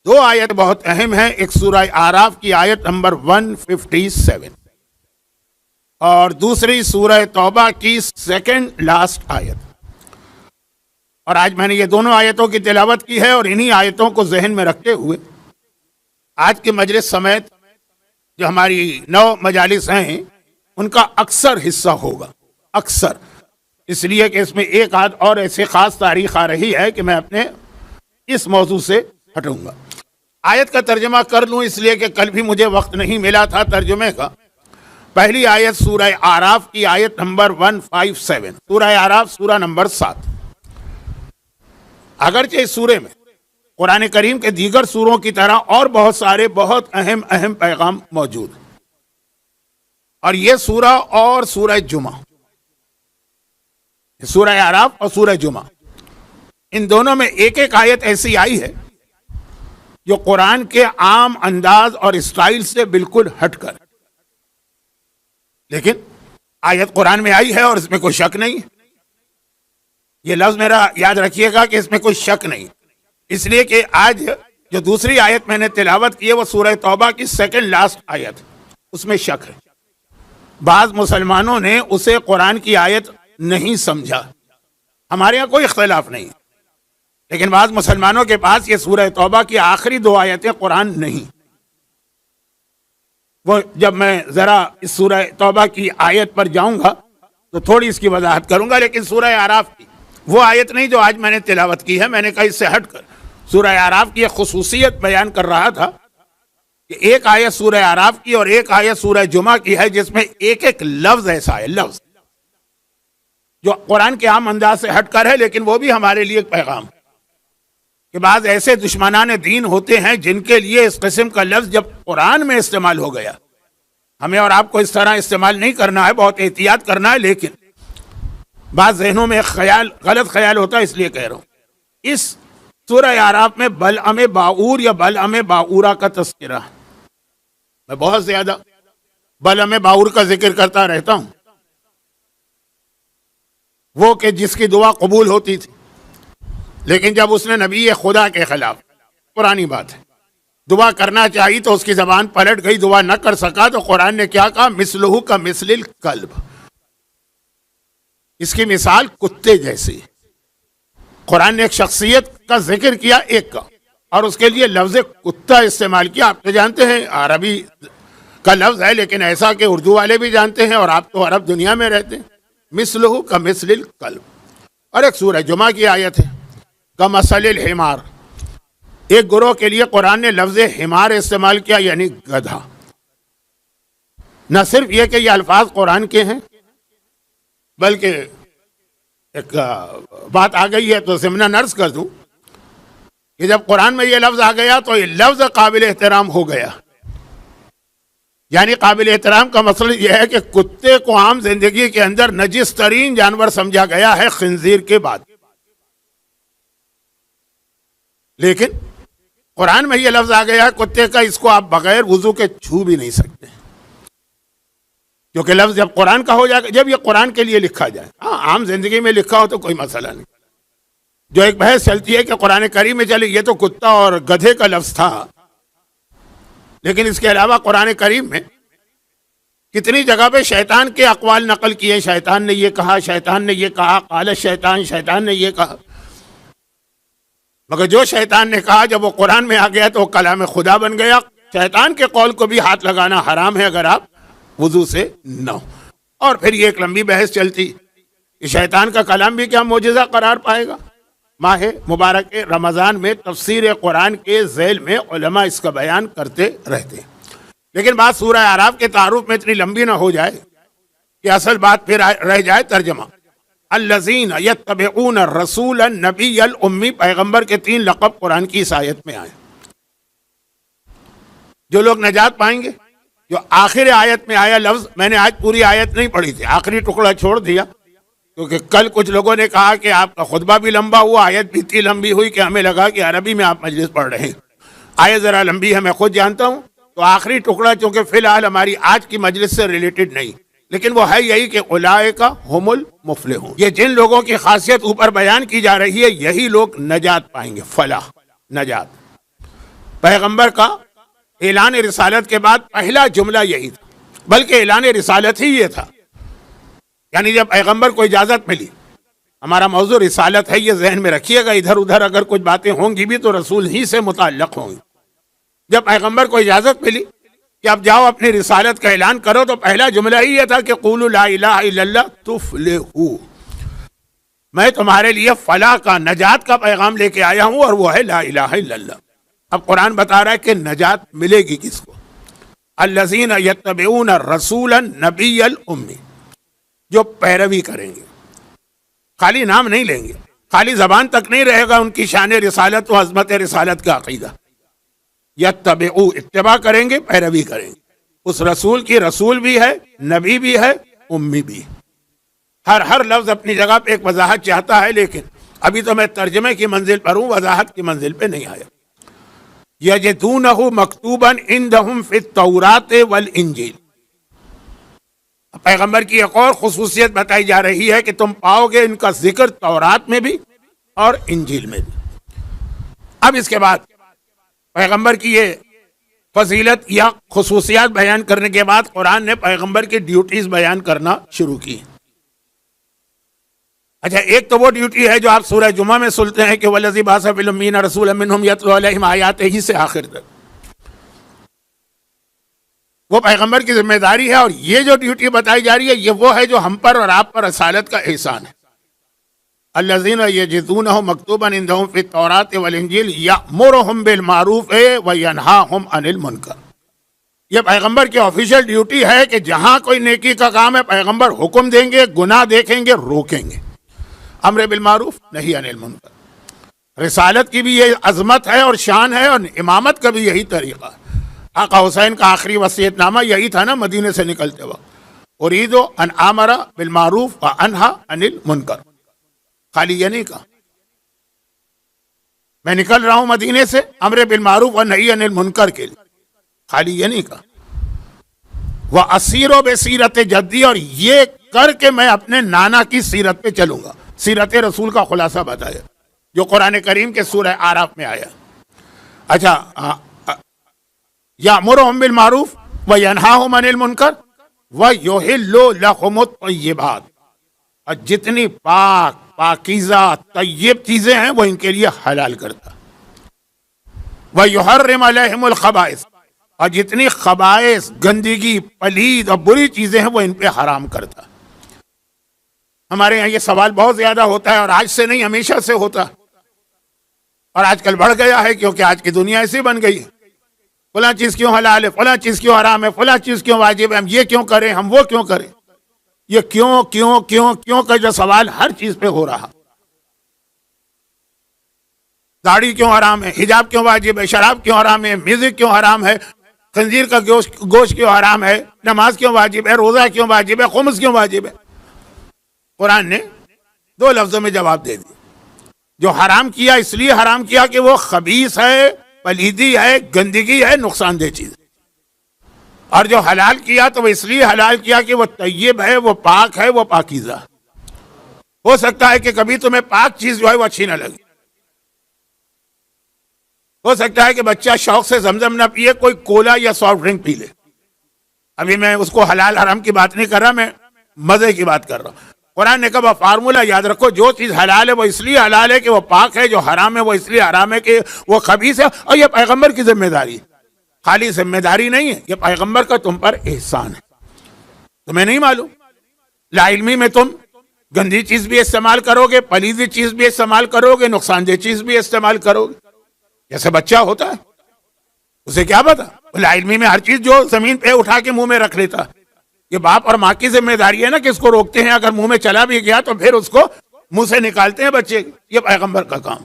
دو آیت بہت اہم ہیں، ایک سورہ آراف کی آیت نمبر 157 اور دوسری سورہ توبہ کی سیکنڈ لاسٹ آیت. اور آج میں نے یہ دونوں آیتوں کی تلاوت کی ہے، اور انہی آیتوں کو ذہن میں رکھتے ہوئے آج کی مجلس سمیت جو ہماری 9 مجالس ہیں ان کا اکثر حصہ ہوگا، اکثر، اس لیے کہ اس میں ایک آدھ اور ایسی خاص تاریخ آ رہی ہے کہ میں اپنے اس موضوع سے ہٹوں گا. آیت کا ترجمہ کر لوں، اس لیے کہ کل بھی مجھے وقت نہیں ملا تھا ترجمے کا. پہلی آیت سورہ آراف کی آیت نمبر 157، سورہ آراف سورہ نمبر 7. اگرچہ اس سورے میں قرآن کریم کے دیگر سوروں کی طرح اور بہت سارے بہت اہم پیغام موجود ہیں، اور یہ سورہ اور سورہ جمعہ، سورہ آراف اور سورہ جمعہ، ان دونوں میں ایک ایک آیت ایسی آئی ہے جو قرآن کے عام انداز اور اسٹائل سے بالکل ہٹ کر، لیکن آیت قرآن میں آئی ہے اور اس میں کوئی شک نہیں. یہ لفظ میرا یاد رکھیے گا کہ اس میں کوئی شک نہیں، اس لیے کہ آج جو دوسری آیت میں نے تلاوت کی ہے وہ سورہ توبہ کی سیکنڈ لاسٹ آیت، اس میں شک ہے. بعض مسلمانوں نے اسے قرآن کی آیت نہیں سمجھا، ہمارے یہاں کوئی اختلاف نہیں، لیکن بعض مسلمانوں کے پاس یہ سورہ توبہ کی آخری 2 آیتیں قرآن نہیں. وہ جب میں ذرا اس سورہ توبہ کی آیت پر جاؤں گا تو تھوڑی اس کی وضاحت کروں گا، لیکن سورہ آراف کی وہ آیت نہیں جو آج میں نے تلاوت کی ہے. میں نے کہا اس سے ہٹ کر سورہ آراف کی ایک خصوصیت بیان کر رہا تھا کہ ایک آیت سورہ آراف کی اور ایک آیت سورہ جمعہ کی ہے جس میں ایک ایک لفظ ایسا ہے، لفظ جو قرآن کے عام انداز سے ہٹ کر ہے، لیکن وہ بھی ہمارے لیے ایک پیغام کہ بعض ایسے دشمنان دین ہوتے ہیں جن کے لیے اس قسم کا لفظ جب قرآن میں استعمال ہو گیا، ہمیں اور آپ کو اس طرح استعمال نہیں کرنا ہے، بہت احتیاط کرنا ہے. لیکن بعض ذہنوں میں غلط خیال ہوتا ہے، اس لیے کہہ رہا ہوں. اس سورہ آراف میں بلعم باعور یا بلعم باعورہ کا تذکرہ ہے. میں بہت زیادہ بلعم باعور کا ذکر کرتا رہتا ہوں، وہ کہ جس کی دعا قبول ہوتی تھی، لیکن جب اس نے نبی خدا کے خلاف، پرانی بات ہے، دعا کرنا چاہی تو اس کی زبان پلٹ گئی، دعا نہ کر سکا تو قرآن نے کیا کہا؟ مثلہ کا مثل الکلب، اس کی مثال کتے جیسی. قرآن نے ایک شخصیت کا ذکر کیا، ایک کا، اور اس کے لیے لفظ کتا استعمال کیا. آپ تو جانتے ہیں عربی کا لفظ ہے، لیکن ایسا کہ اردو والے بھی جانتے ہیں، اور آپ تو عرب دنیا میں رہتے ہیں. مثلہ کا مثل الکلب. اور ایک سورہ جمعہ کی آیت ہے کمثل الحمار. ایک گروہ کے لیے قرآن نے لفظ حمار استعمال کیا، یعنی گدھا. نہ صرف یہ کہ یہ الفاظ قرآن کے ہیں، بلکہ ایک بات آ گئی ہے تو ضمن عرض کر دوں کہ جب قرآن میں یہ لفظ آ گیا تو یہ لفظ قابل احترام ہو گیا. یعنی قابل احترام کا مطلب یہ ہے کہ کتے کو عام زندگی کے اندر نجس ترین جانور سمجھا گیا ہے خنزیر کے بعد، لیکن قرآن میں یہ لفظ آ گیا ہے کتے کا، اس کو آپ بغیر وضو کے چھو بھی نہیں سکتے، کیونکہ لفظ جب قرآن کا ہو جائے گا، جب یہ قرآن کے لیے لکھا جائے. ہاں عام زندگی میں لکھا ہو تو کوئی مسئلہ نہیں. جو ایک بحث چلتی ہے کہ قرآن کریم میں چلے یہ تو کتا اور گدھے کا لفظ تھا، لیکن اس کے علاوہ قرآن کریم میں کتنی جگہ پہ شیطان کے اقوال نقل کیے، شیطان نے یہ کہا، شیطان نے یہ کہا، قال الشیطان، شیطان نے یہ کہا. مگر جو شیطان نے کہا جب وہ قرآن میں آ گیا تو وہ کلام خدا بن گیا. شیطان کے قول کو بھی ہاتھ لگانا حرام ہے اگر آپ وضو سے نہ ہو. اور پھر یہ ایک لمبی بحث چلتی کہ شیطان کا کلام بھی کیا معجزہ قرار پائے گا. ماہ مبارک رمضان میں تفسیر قرآن کے ذیل میں علماء اس کا بیان کرتے رہتے ہیں، لیکن بات سورہ آراف کے تعارف میں اتنی لمبی نہ ہو جائے کہ اصل بات پھر رہ جائے ترجمہ. الذین یتبعون الرسول النبی الامی، پیغمبر کے 3 لقب قرآن کی اس آیت میں آئے. جو لوگ نجات پائیں گے، جو آخر آیت میں آیا لفظ، میں نے آج پوری آیت نہیں پڑھی تھی، آخری ٹکڑا چھوڑ دیا کیونکہ کل کچھ لوگوں نے کہا کہ آپ کا خطبہ بھی لمبا ہوا، آیت بھی اتنی لمبی ہوئی کہ ہمیں لگا کہ عربی میں آپ مجلس پڑھ رہے ہیں. آیت ذرا لمبی ہے، میں خود جانتا ہوں، تو آخری ٹکڑا چونکہ فی الحال ہماری آج کی مجلس سے ریلیٹڈ نہیں، لیکن وہ ہے یہی کہ اولئک هم المفلحون. یہ جن لوگوں کی خاصیت اوپر بیان کی جا رہی ہے یہی لوگ نجات پائیں گے، فلاح، نجات. پیغمبر کا اعلان رسالت کے بعد پہلا جملہ یہی تھا، بلکہ اعلان رسالت ہی یہ تھا. یعنی جب پیغمبر کو اجازت ملی، ہمارا موضوع رسالت ہے، یہ ذہن میں رکھیے گا، ادھر ادھر اگر کچھ باتیں ہوں گی بھی تو رسول ہی سے متعلق ہوں گی. جب پیغمبر کو اجازت ملی کہ اب جاؤ اپنی رسالت کا اعلان کرو، تو پہلا جملہ ہی یہ تھا کہ قولوا لا الہ الا اللہ تفلحوا، میں تمہارے لیے فلاح کا، نجات کا پیغام لے کے آیا ہوں، اور وہ ہے لا الہ الا اللہ. اب قرآن بتا رہا ہے کہ نجات ملے گی کس کو؟ الذین یتبعون الرسول النبی الامی، جو پیروی کریں گے، خالی نام نہیں لیں گے، خالی زبان تک نہیں رہے گا ان کی شان رسالت و عظمت رسالت کا عقیدہ. یتبعو، اتباع کریں گے، پیروی کریں گے اس رسول کی. رسول بھی ہے، نبی بھی ہے، امی بھی. ہر لفظ اپنی جگہ پہ ایک وضاحت چاہتا ہے، لیکن ابھی تو میں ترجمے کی منزل پر ہوں، وضاحت کی منزل پہ نہیں آیا. یجدونہ مکتوبا عندہم فی التوراۃ والانجیل، پیغمبر کی ایک اور خصوصیت بتائی جا رہی ہے کہ تم پاؤ گے ان کا ذکر تورات میں بھی اور انجیل میں بھی. اب اس کے بعد پیغمبر کی یہ فضیلت یا خصوصیات بیان کرنے کے بعد قرآن نے پیغمبر کی ڈیوٹیز بیان کرنا شروع کی. اچھا، ایک تو وہ ڈیوٹی ہے جو آپ سورہ جمعہ میں سنتے ہیں کہ والذی بعث فی الامیین رسولا منہم یتلو علیہم آیاتہ ہی سے آخر تک، وہ پیغمبر کی ذمہ داری ہے. اور یہ جو ڈیوٹی بتائی جا رہی ہے یہ وہ ہے جو ہم پر اور آپ پر رسالت کا احسان ہے. الذین یجدونہ مکتوبا عندہم فی التوراۃ والانجیل یأمرہم بالمعروف وینہاہم عن المنکر. یہ پیغمبر کی آفیشیل ڈیوٹی ہے کہ جہاں کوئی نیکی کا کام ہے پیغمبر حکم دیں گے، گناہ دیکھیں گے، روکیں گے. امر بالمعروف نہی عن المنکر. رسالت کی بھی یہ عظمت ہے اور شان ہے، اور امامت کا بھی یہی طریقہ ہے. آقا حسین کا آخری وصیت نامہ یہی تھا نا مدینے سے نکلتے وقت، اريد ان آمر بالمعروف وانہا عن المنکر. خالی یہ نہیں کہا میں نکل رہا ہوں مدینے سے امر بالمعروف ونہی عن المنکر کے لیے، خالی یہ نہیں کہا واسیر بسیرت جدی، اور یہ کر کے میں اپنے نانا کی سیرت پہ چلوں گا. سیرت رسول کا خلاصہ بتایا جو قرآن کریم کے سورہ اعراف میں آیا. اچھا، یأمرہم بالمعروف وینہاہم عن المنکر ویحل لہم الطیبات، اور جتنی پاک، پاکیزہ، طیب چیزیں ہیں وہ ان کے لیے حلال کرتا. ویحرم علیہم الخبائث، اور جتنی خبائث، گندگی، پلید اور بری چیزیں ہیں وہ ان پہ حرام کرتا. ہمارے یہاں یہ سوال بہت زیادہ ہوتا ہے، اور آج سے نہیں ہمیشہ سے ہوتا، اور آج کل بڑھ گیا ہے کیونکہ آج کی دنیا ایسی بن گئی ہے. فلاں چیز کیوں حلال ہے، فلاں چیز کیوں حرام ہے، فلاں چیز کیوں واجب ہے، ہم یہ کیوں کریں، ہم وہ کیوں کریں. یہ کیوں کیوں کیوں کیوں کا جو سوال ہر چیز پہ ہو رہا. داڑھی کیوں حرام ہے، حجاب کیوں واجب ہے، شراب کیوں حرام ہے، میوزک کیوں حرام ہے، خنزیر کا گوشت کیوں حرام ہے، نماز کیوں واجب ہے، روزہ کیوں واجب ہے، خمس کیوں واجب ہے. قرآن نے دو لفظوں میں جواب دے دیا. جو حرام کیا اس لیے حرام کیا کہ وہ خبیث ہے، پلیدی ہے، گندگی ہے، نقصان دہ چیز. اور جو حلال کیا تو وہ اس لیے حلال کیا کہ وہ طیب ہے، وہ پاک ہے، وہ پاکیزہ. ہو سکتا ہے کہ کبھی تمہیں پاک چیز جو ہے وہ اچھی نہ لگے. ہو سکتا ہے کہ بچہ شوق سے زمزم نہ پیے، کوئی کولا یا سافٹ ڈرنک پی لے. ابھی میں اس کو حلال حرام کی بات نہیں کر رہا، میں مزے کی بات کر رہا ہوں. قرآن نے کہا فارمولہ یاد رکھو، جو چیز حلال ہے وہ اس لیے حلال ہے کہ وہ پاک ہے، جو حرام ہے وہ اس لیے حرام ہے کہ وہ خبیث ہے. اور یہ پیغمبر کی ذمہ داری ہے، خالی ذمہ داری نہیں ہے، یہ پیغمبر کا تم پر احسان ہے. تمہیں نہیں معلوم، لا علمی میں تم گندی چیز بھی استعمال کرو گے، پلیدی چیز بھی استعمال کرو گے، نقصان دہ چیز بھی استعمال کرو گے. جیسے بچہ ہوتا ہے اسے کیا پتا، لا علمی میں ہر چیز جو زمین پہ اٹھا کے منہ میں رکھ لیتا. یہ باپ اور ماں کی ذمہ داری ہے نا کہ اس کو روکتے ہیں، اگر منہ میں چلا بھی گیا تو پھر اس کو منہ سے نکالتے ہیں بچے. یہ پیغمبر کا کام.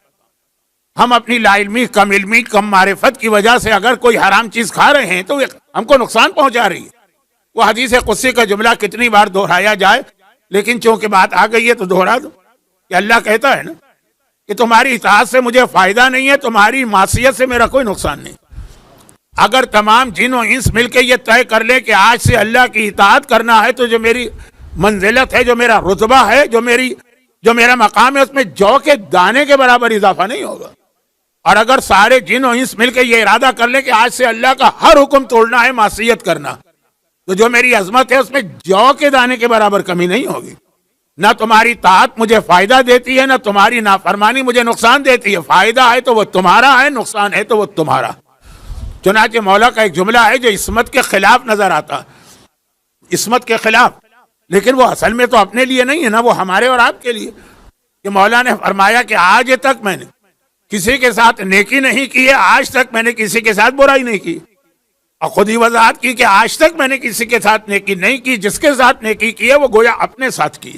ہم اپنی لا علمی، کم علمی، کم معرفت کی وجہ سے اگر کوئی حرام چیز کھا رہے ہیں تو ہم کو نقصان پہنچا رہی ہے. وہ حدیث قدسی کا جملہ کتنی بار دہرایا جائے، لیکن چونکہ بات آ گئی ہے تو دہرا دو کہ اللہ کہتا ہے نا کہ تمہاری اطاعت سے مجھے فائدہ نہیں ہے، تمہاری معصیت سے میرا کوئی نقصان نہیں. اگر تمام جن و انس مل کے یہ طے کر لے کہ آج سے اللہ کی اطاعت کرنا ہے تو جو میری منزلت ہے، جو میرا رتبہ ہے، جو میرا مقام ہے، اس میں جو کے دانے کے برابر اضافہ نہیں ہوگا. اور اگر سارے جن و انس مل کے یہ ارادہ کر لیں کہ آج سے اللہ کا ہر حکم توڑنا ہے، معصیت کرنا، تو جو میری عظمت ہے اس میں جو کے دانے کے برابر کمی نہیں ہوگی۔ نہ تمہاری طاعت مجھے فائدہ دیتی ہے، نہ تمہاری نافرمانی مجھے نقصان دیتی ہے۔ فائدہ ہے تو وہ تمہارا ہے، نقصان ہے تو وہ تمہارا۔ چنانچہ مولا کا ایک جملہ ہے جو عصمت کے خلاف نظر آتا، عصمت کے خلاف، لیکن وہ اصل میں تو اپنے لیے نہیں ہے نا، وہ ہمارے اور آپ کے لیے۔ کہ مولا نے فرمایا کہ آج تک میں نے کسی کے ساتھ نیکی نہیں کی ہے، آج تک میں نے کسی کے ساتھ برائی نہیں کی، اور خود ہی وضاحت کی کہ آج تک میں نے کسی کے ساتھ نیکی نہیں کی، جس کے ساتھ نیکی کی ہے وہ گویا اپنے ساتھ کی،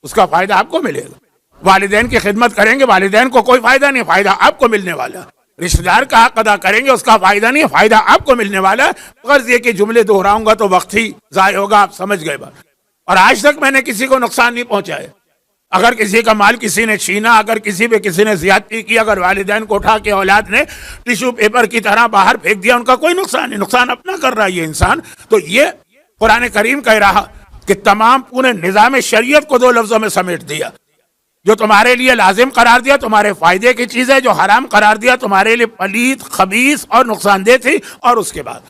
اس کا فائدہ آپ کو ملے گا۔ والدین کی خدمت کریں گے، والدین کو کوئی فائدہ نہیں، فائدہ آپ کو ملنے والا۔ رشتہ دار کا حق ادا کریں گے، اس کا فائدہ نہیں، فائدہ آپ کو ملنے والا ہے۔ غرض یہ کہ جملے دہراؤں گا تو وقت ہی ضائع ہوگا، آپ سمجھ گئے بات۔ اور آج تک میں نے کسی کو نقصان نہیں پہنچایا۔ اگر کسی کا مال کسی نے چھینا، اگر کسی پہ کسی نے زیادتی کی، اگر والدین کو اٹھا کے اولاد نے ٹیشو پیپر کی طرح باہر پھینک دیا، ان کا کوئی نقصان نہیں، نقصان اپنا کر رہا ہے یہ انسان۔ تو یہ قرآن کریم کہہ رہا کہ تمام پورے نظام شریعت کو 2 لفظوں میں سمیٹ دیا۔ جو تمہارے لیے لازم قرار دیا تمہارے فائدے کی چیز ہے، جو حرام قرار دیا تمہارے لیے پلید، خبیث اور نقصان دہ تھی، اور اس کے بعد